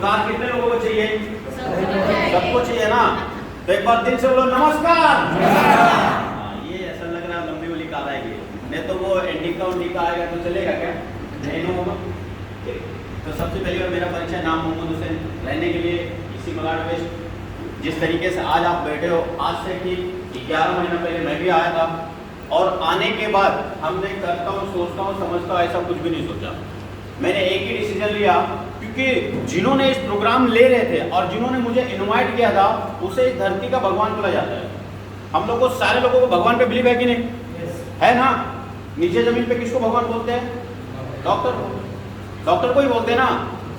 सुधार कितने लोगों को चाहिए? सबको चाहिए ना? तो एक बार दिल से बोलो नमस्कार। ये ऐसा लग रहा है लंबी वाली कार आएगी, नहीं तो वो इंडिका उंडिका आएगा तो चलेगा क्या? नहीं होगा। तो सबसे पहली बार मेरा परिचय, नाम मोहम्मद हुसैन, रहने के लिए इसी मलाड वेस्ट। जिस तरीके से आज आप बैठे हो, आज से कि 11 महीना पहले मैं भी आया था, और आने के बाद हमने करता हूँ, सोचता हूँ, समझता हूँ, ऐसा कुछ भी नहीं सोचा। मैंने एक ही डिसीजन लिया, क्योंकि जिन्होंने इस प्रोग्राम ले रहे थे और जिन्होंने मुझे इनवाइट किया था, उसे इस धरती का भगवान बोला जाता है। हम लोग को, सारे लोगों को भगवान पे बिलीव है कि नहीं? है ना? नीचे जमीन पे किसको भगवान बोलते हैं? डॉक्टर को ही बोलते हैं ना।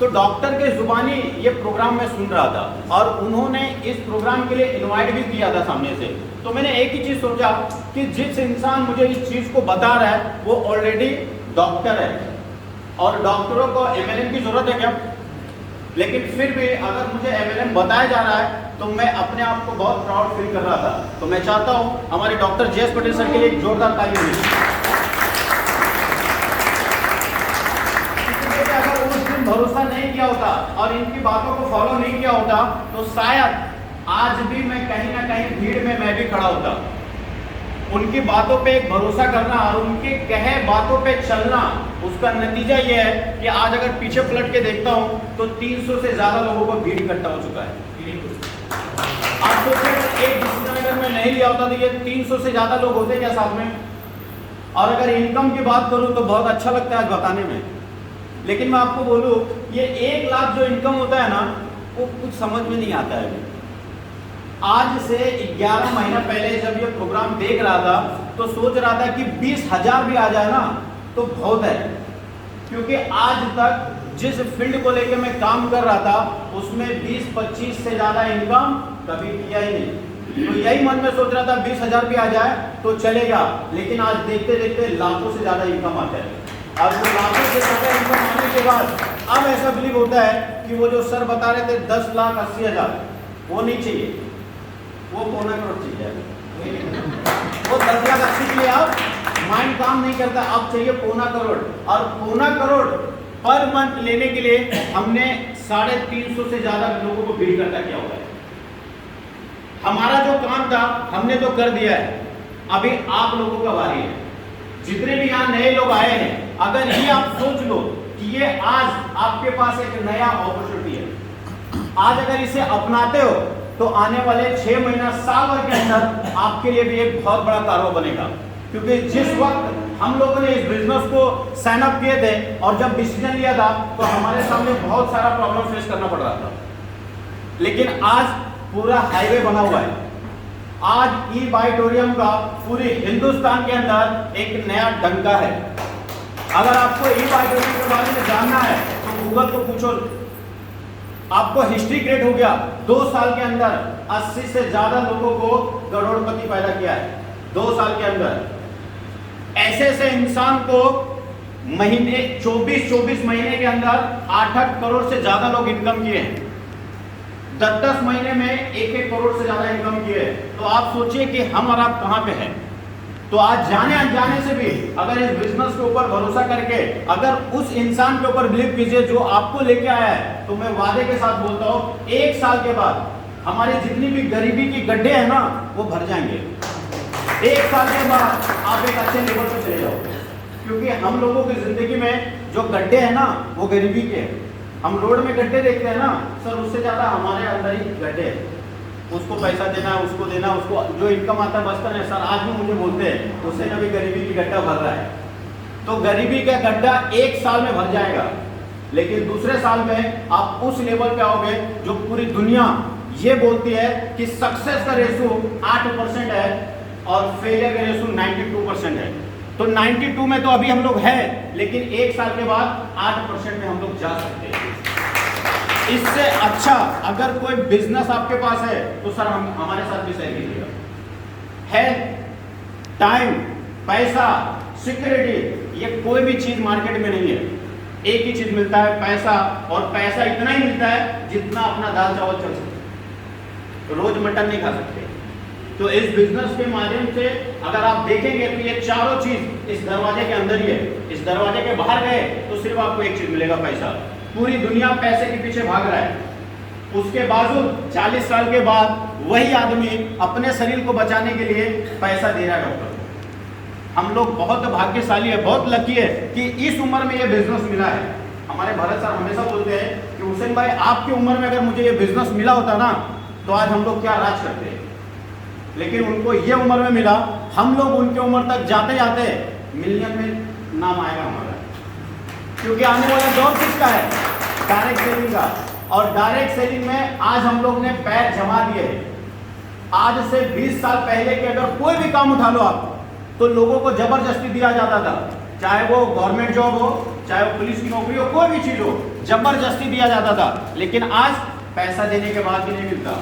तो डॉक्टर के जुबानी ये प्रोग्राम मैं सुन रहा था, और उन्होंने इस प्रोग्राम के लिए इनवाइट भी किया था सामने से। तो मैंने एक ही चीज सोचा कि जिस इंसान मुझे इस चीज को बता रहा है वो ऑलरेडी डॉक्टर है, और डॉक्टरों को एमएलएम की जरूरत है क्या? लेकिन फिर भी अगर मुझे एमएलएम बताया जा रहा है तो मैं अपने आप को बहुत प्राउड फील कर रहा था। तो मैं चाहता हूं हमारे डॉक्टर जे एस पटेल सर के लिए एक जोरदार ताली मिले। अगर उस दिन भरोसा नहीं किया होता और इनकी बातों को फॉलो नहीं किया होता तो शायद आज भी मैं कहीं ना कहीं भीड़ में मैं भी खड़ा होता। उनकी बातों पे एक भरोसा करना और उनके कहे बातों पे चलना, उसका नतीजा यह है कि आज अगर पीछे पलट के देखता हूं तो 300 से ज्यादा लोगों को भीड़ इकट्ठा हो चुका है। आज तो एक डिसीजन अगर मैं नहीं लिया होता तो ये 300 से ज्यादा लोग होते क्या साथ में? और अगर इनकम की बात करूं तो बहुत अच्छा लगता है आज बताने में, लेकिन मैं आपको बोलूं ये 1 लाख जो इनकम होता है ना, वो कुछ समझ में नहीं आता है। आज से 11 महीना पहले जब ये प्रोग्राम देख रहा था तो सोच रहा था कि 20,000 भी आ जाए ना तो बहुत है, क्योंकि आज तक जिस फील्ड को लेकर मैं काम कर रहा था उसमें 20-25 से ज्यादा इनकम कभी किया ही नहीं। तो यही मन में सोच रहा था 20,000 भी आ जाए तो चलेगा, लेकिन आज देखते देखते लाखों से ज्यादा इनकम आता है। अब वो लाखों से ज्यादा इनकम आने के बाद अब ऐसा बिलीव होता है कि वो जो सर बता रहे थे 10,80,000 वो नहीं चाहिए, वो 1.25 करोड़ चाहिए। वो 10,80,000 के लिए अब माइंड काम नहीं करता, अब चाहिए 1.25 करोड़। और 1.25 करोड़ पर मंथ लेने के लिए हमने 350 से ज्यादा लोगों को भीड़ इकट्ठा किया हुआ है। हमारा जो काम था हमने तो कर दिया है, अभी आप लोगों का बारी है। जितने भी यहाँ नए लोग आए हैं, अगर ये आप सोच लो कि ये आज आपके पास एक नया अपॉर्चुनिटी है, आज अगर इसे अपनाते हो तो आने वाले 6 महीना साल भर के अंदर आपके लिए भी एक बहुत बड़ा कारोबार बनेगा। क्योंकि जिस वक्त हम लोगों ने इस बिजनेस को साइन अप किए थे और जब डिसीजन लिया था तो हमारे सामने बहुत सारा प्रॉब्लम फेस करना पड़ रहा था, लेकिन आज पूरा हाईवे बना हुआ है। आज ई बाइटोरियम का पूरे हिंदुस्तान के अंदर एक नया डंका है। अगर आपको ई बाइटोरियम के बारे में जानना है तो गूगल को पूछो, आपको हिस्ट्री क्रिएट हो गया। 2 साल के अंदर 80 से ज्यादा लोगों को करोड़पति पैदा किया है 2 साल के अंदर। ऐसे ऐसे इंसान को महीने 24 महीने के अंदर 8 करोड़ से ज्यादा लोग इनकम किए हैं। 10 महीने में 1 करोड़ से ज्यादा इनकम किए। तो आप सोचिए कि हम और आप कहां पे हैं। तो आज जाने अनजाने से भी अगर इस बिजनेस के ऊपर भरोसा करके अगर उस इंसान के ऊपर बिलीव कीजिए जो आपको लेके आया है, तो मैं वादे के साथ बोलता हूं 1 साल के बाद हमारी जितनी भी गरीबी की गड्ढे हैं ना वो भर जाएंगे। 1 साल के बाद आप एक अच्छे लेवल पर चले जाओ, क्योंकि हम लोगों की जिंदगी में जो गड्ढे हैं ना वो गरीबी के हैं। हम रोड में गड्ढे देखते हैं ना सर, उससे ज्यादा हमारे अंदर ही गड्ढे हैं। उसको पैसा देना, उसको देना, उसको जो इनकम आता है बचता है। सर आज भी मुझे बोलते हैं उससे कभी गरीबी की गड्ढा भर रहा है। तो गरीबी का गड्ढा 1 साल में भर जाएगा, लेकिन दूसरे साल में आप उस लेवल पे आओगे जो पूरी दुनिया ये बोलती है कि सक्सेस का रेशो 8% है और फेलियर का रेशो 92% है। तो 92 में तो अभी हम लोग हैं, लेकिन 1 साल के बाद 8% में हम लोग जा सकते हैं। इससे अच्छा अगर कोई बिजनेस आपके पास है तो सर हम हमारे साथ भी सही कीजिएगा। हेल्थ, टाइम, पैसा, सिक्योरिटी, ये कोई भी चीज मार्केट में नहीं है। एक ही चीज मिलता है, पैसा, और पैसा इतना ही मिलता है जितना अपना दाल चावल चल सकते। रोज मटन नहीं खा सकते। तो इस बिजनेस के माध्यम से अगर आप देखेंगे तो ये चारों चीज इस दरवाजे के अंदर ही है। इस दरवाजे के बाहर गए तो सिर्फ आपको एक चीज मिलेगा, पैसा। पूरी दुनिया पैसे के पीछे भाग रहा है, उसके बावजूद 40 साल के बाद वही आदमी अपने शरीर को बचाने के लिए पैसा दे रहा है डॉक्टर को। हम लोग बहुत भाग्यशाली है, बहुत लकी है कि इस उम्र में ये बिजनेस मिला है। हमारे भरत सर हमेशा बोलते हैं कि हुसैन भाई आपकी उम्र में अगर मुझे ये बिजनेस मिला होता ना तो आज हम लोग क्या राज करते हैं, लेकिन उनको ये उम्र में मिला। हम लोग उनके उम्र तक जाते जाते मिलियन में नाम आएगा हमारा, क्योंकि आने वाला दौर किसका है, डायरेक्ट सेलिंग का। और डायरेक्ट सेलिंग में आज हम लोग ने पैर जमा दिए। आज से 20 साल पहले के अगर कोई भी काम उठा लो आप, तो लोगों को जबरदस्ती दिया जाता था, चाहे वो गवर्नमेंट जॉब हो, चाहे वो पुलिस की नौकरी हो, कोई भी चीज हो, जबरदस्ती दिया जाता था। लेकिन आज पैसा देने के बाद भी नहीं मिलता।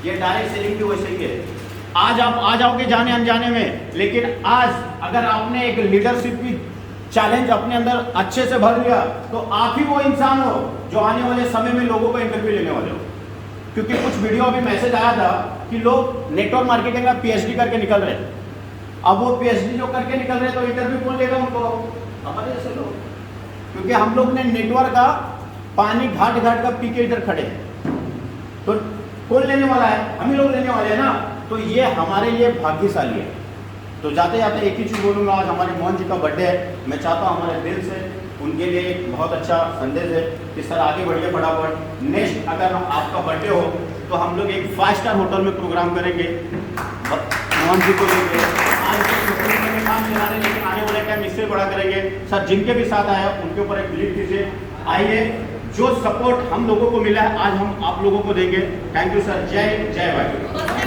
ये डायरेक्ट सेलिंग भी वैसे ही है। आज आप आ जाओगे जाने अनजाने में, लेकिन आज अगर आपने एक लीडरशिप की चैलेंज अपने अंदर अच्छे से भर लिया तो आप ही वो इंसान हो जो आने वाले समय में लोगों को इंटरव्यू लेने वाले हो। क्योंकि कुछ वीडियो अभी मैसेज आया था कि लोग नेटवर्क मार्केटिंग का पीएचडी करके निकल रहे हैं। अब वो पीएचडी जो करके निकल रहे हैं तो इंटरव्यू कौन लेगा उनको, हमारे जैसे लोग। क्योंकि हम लोग ने नेटवर्क का पानी घाट घाट का पी के इधर खड़े हैं, तो कौन लेने वाला है, हम ही लोग लेने वाले हैं ना। तो ये हमारे लिए भाग्यशाली है। तो जाते जाते एक ही चीज़ बोलूँगा, आज हमारे मोहन जी का बर्थडे है। मैं चाहता हूँ हमारे दिल से उनके लिए एक बहुत अच्छा संदेश है कि सर आगे बढ़िए फटाफट। नेक्स्ट अगर आपका बर्थडे हो तो हम लोग एक 5 स्टार होटल में प्रोग्राम करेंगे, मोहन जी को लेंगे। आज में काम चला रहे, लेकिन आने वाले टाइम इससे बड़ा करेंगे। सर जिनके भी साथ आया उनके ऊपर एक बिलीव कीजिए। आइए, जो सपोर्ट हम लोगों को मिला है आज हम आप लोगों को देंगे। Thank you sir. जय जय भाई।